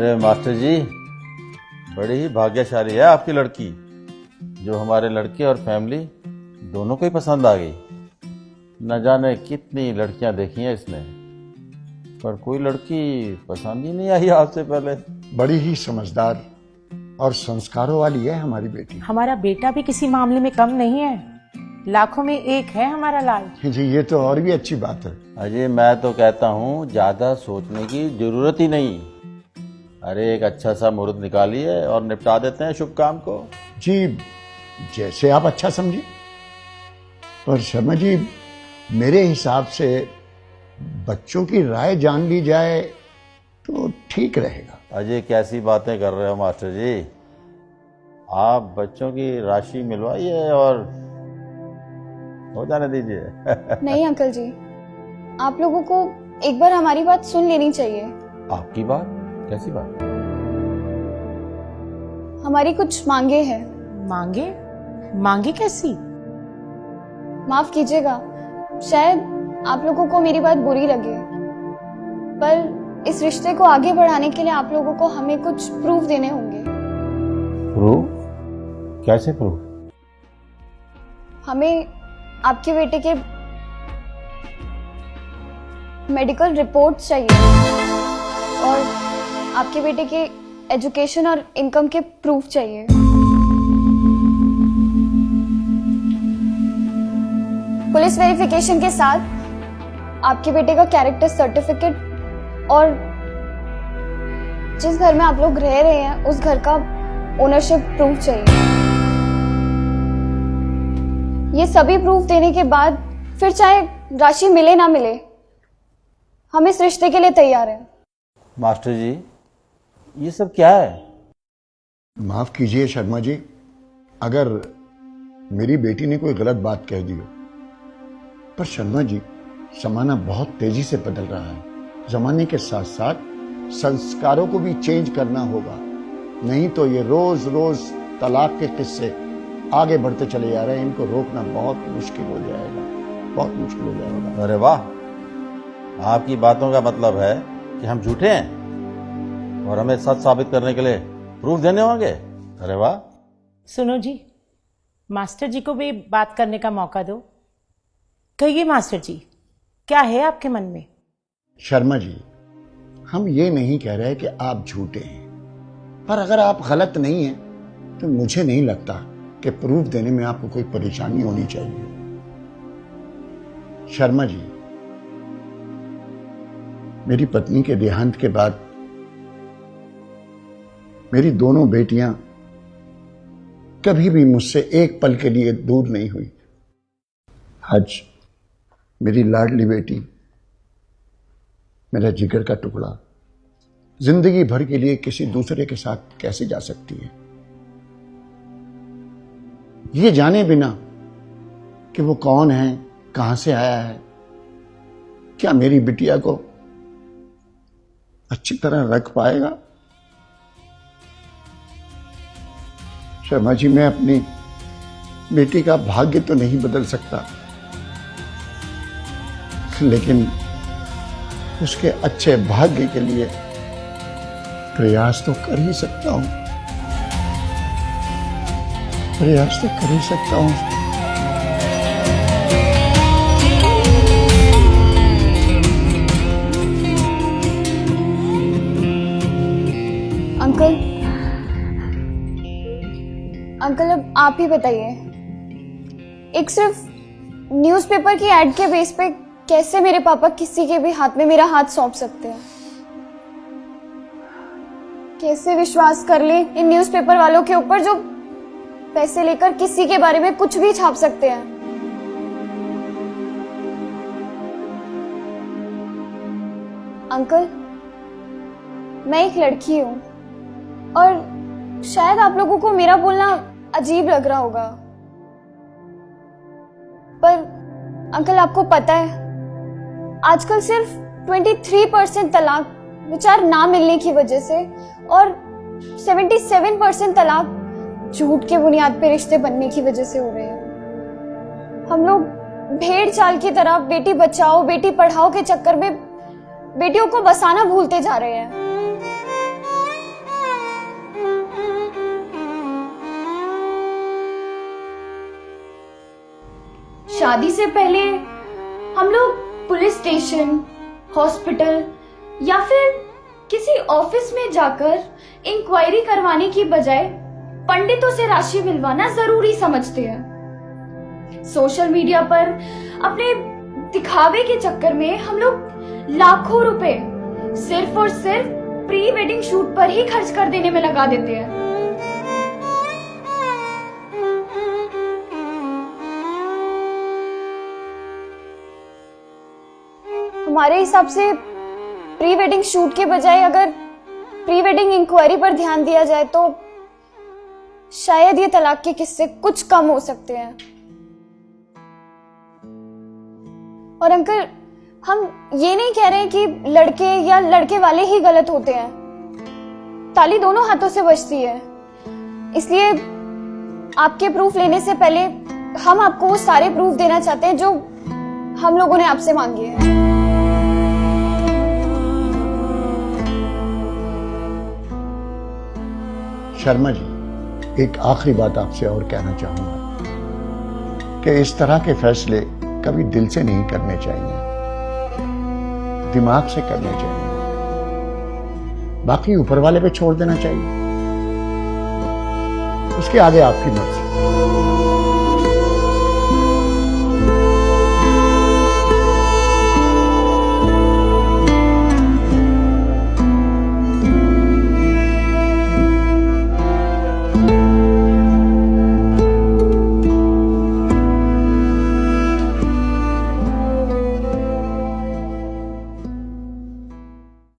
अरे मास्टर जी, बड़ी ही भाग्यशाली है आपकी लड़की, जो हमारे लड़के और फैमिली दोनों को ही पसंद आ गई। न जाने कितनी लड़कियां देखी हैं इसने, पर कोई लड़की पसंद ही नहीं आई आपसे पहले। बड़ी ही समझदार और संस्कारों वाली है हमारी बेटी। हमारा बेटा भी किसी मामले में कम नहीं है, लाखों में एक है हमारा लाल। जी ये तो और भी अच्छी बात है। अजय, मैं तो कहता हूँ ज्यादा सोचने की जरूरत ही नहीं। अरे एक अच्छा सा मुहूर्त निकालिए और निपटा देते हैं शुभ काम को। जी जैसे आप अच्छा समझिए, पर शर्मा जी मेरे हिसाब से बच्चों की राय जान ली जाए तो ठीक रहेगा। अजय, कैसी बातें कर रहे हो मास्टर जी? आप बच्चों की राशि मिलवाइए और हो जाने दीजिए। नहीं अंकल जी, आप लोगों को एक बार हमारी बात सुन लेनी चाहिए। आपकी बात? कैसी बात? हमारी कुछ मांगे हैं। मांगे? मांगे कैसी? माफ कीजिएगा, शायद आप लोगों को मेरी बात बुरी लगे, पर इस रिश्ते को आगे बढ़ाने के लिए आप लोगों को हमें कुछ प्रूफ देने होंगे। प्रूफ? कैसे प्रूफ? हमें आपके बेटे के मेडिकल रिपोर्ट्स चाहिए और आपके बेटे के एजुकेशन और इनकम के प्रूफ चाहिए। पुलिस वेरिफिकेशन के साथ आपके बेटे का कैरेक्टर सर्टिफिकेट और जिस घर में आप लोग रह रहे हैं उस घर का ओनरशिप प्रूफ चाहिए। ये सभी प्रूफ देने के बाद फिर चाहे राशि मिले ना मिले, हम इस रिश्ते के लिए तैयार हैं। मास्टर जी, ये सब क्या है? माफ कीजिए शर्मा जी, अगर मेरी बेटी ने कोई गलत बात कह दी हो, पर शर्मा जी जमाना बहुत तेजी से बदल रहा है। जमाने के साथ साथ संस्कारों को भी चेंज करना होगा, नहीं तो ये रोज रोज तलाक के किस्से आगे बढ़ते चले जा रहे हैं। इनको रोकना बहुत मुश्किल हो जाएगा, बहुत मुश्किल हो जाएगा। अरे वाह, आपकी बातों का मतलब है कि हम झूठे हैं और हमें सच साबित करने के लिए प्रूफ देने होंगे। अरे वाह। सुनो जी, मास्टर जी को भी बात करने का मौका दो। कहिए मास्टर जी, क्या है आपके मन में? शर्मा जी, हम ये नहीं कह रहे कि आप झूठे हैं, पर अगर आप गलत नहीं हैं तो मुझे नहीं लगता कि प्रूफ देने में आपको कोई परेशानी होनी चाहिए। शर्मा जी, मेरी पत्नी के देहांत के बाद मेरी दोनों बेटियां कभी भी मुझसे एक पल के लिए दूर नहीं हुई। आज मेरी लाडली बेटी, मेरा जिगर का टुकड़ा, जिंदगी भर के लिए किसी दूसरे के साथ कैसे जा सकती है, ये जाने बिना कि वो कौन है, कहां से आया है, क्या मेरी बिटिया को अच्छी तरह रख पाएगा? शर्मा जी, मैं अपनी बेटी का भाग्य तो नहीं बदल सकता, लेकिन उसके अच्छे भाग्य के लिए प्रयास तो कर ही सकता हूं, प्रयास तो कर ही सकता हूं। अंकल अब आप ही बताइए, एक सिर्फ न्यूज़पेपर की एड के बेस पे कैसे मेरे पापा किसी के भी हाथ में मेरा हाथ सौंप सकते हैं? कैसे विश्वास कर ले इन न्यूज़पेपर वालों के ऊपर जो पैसे लेकर किसी के बारे में कुछ भी छाप सकते हैं? अंकल, मैं एक लड़की हूं और शायद आप लोगों को मेरा बोलना अजीब लग रहा होगा, पर अंकल आपको पता है आजकल सिर्फ 23% तलाक विचार ना मिलने की वजह से और 77% तलाक झूठ के बुनियाद पे रिश्ते बनने की वजह से हो रहे हैं। हम लोग भेड़ चाल की तरह बेटी बचाओ बेटी पढ़ाओ के चक्कर में बेटियों को बसाना भूलते जा रहे हैं। शादी से पहले हम लोग पुलिस स्टेशन, हॉस्पिटल या फिर किसी ऑफिस में जाकर इंक्वायरी करवाने की बजाय पंडितों से राशि मिलवाना जरूरी समझते हैं। सोशल मीडिया पर अपने दिखावे के चक्कर में हम लोग लाखों रुपए सिर्फ और सिर्फ प्री वेडिंग शूट पर ही खर्च कर देने में लगा देते हैं। हमारे हिसाब से प्री वेडिंग शूट के बजाय अगर प्री वेडिंग इंक्वायरी पर ध्यान दिया जाए तो शायद ये तलाक के किस्से कुछ कम हो सकते हैं। और अंकल, हम ये नहीं कह रहे हैं कि लड़के या लड़के वाले ही गलत होते हैं। ताली दोनों हाथों से बजती है। इसलिए आपके प्रूफ लेने से पहले हम आपको वो सारे प्रूफ देना चाहते हैं जो हम लोगों ने आपसे मांगे हैं। शर्मा जी, एक आखिरी बात आपसे और कहना चाहूंगा कि इस तरह के fैसले कभी दिल से नहीं करने चाहिए, दिमाग से करने चाहिए, बाकी ऊपर वाले पे छोड़ देना चाहिए। उसके आगे आपकी मर्जी।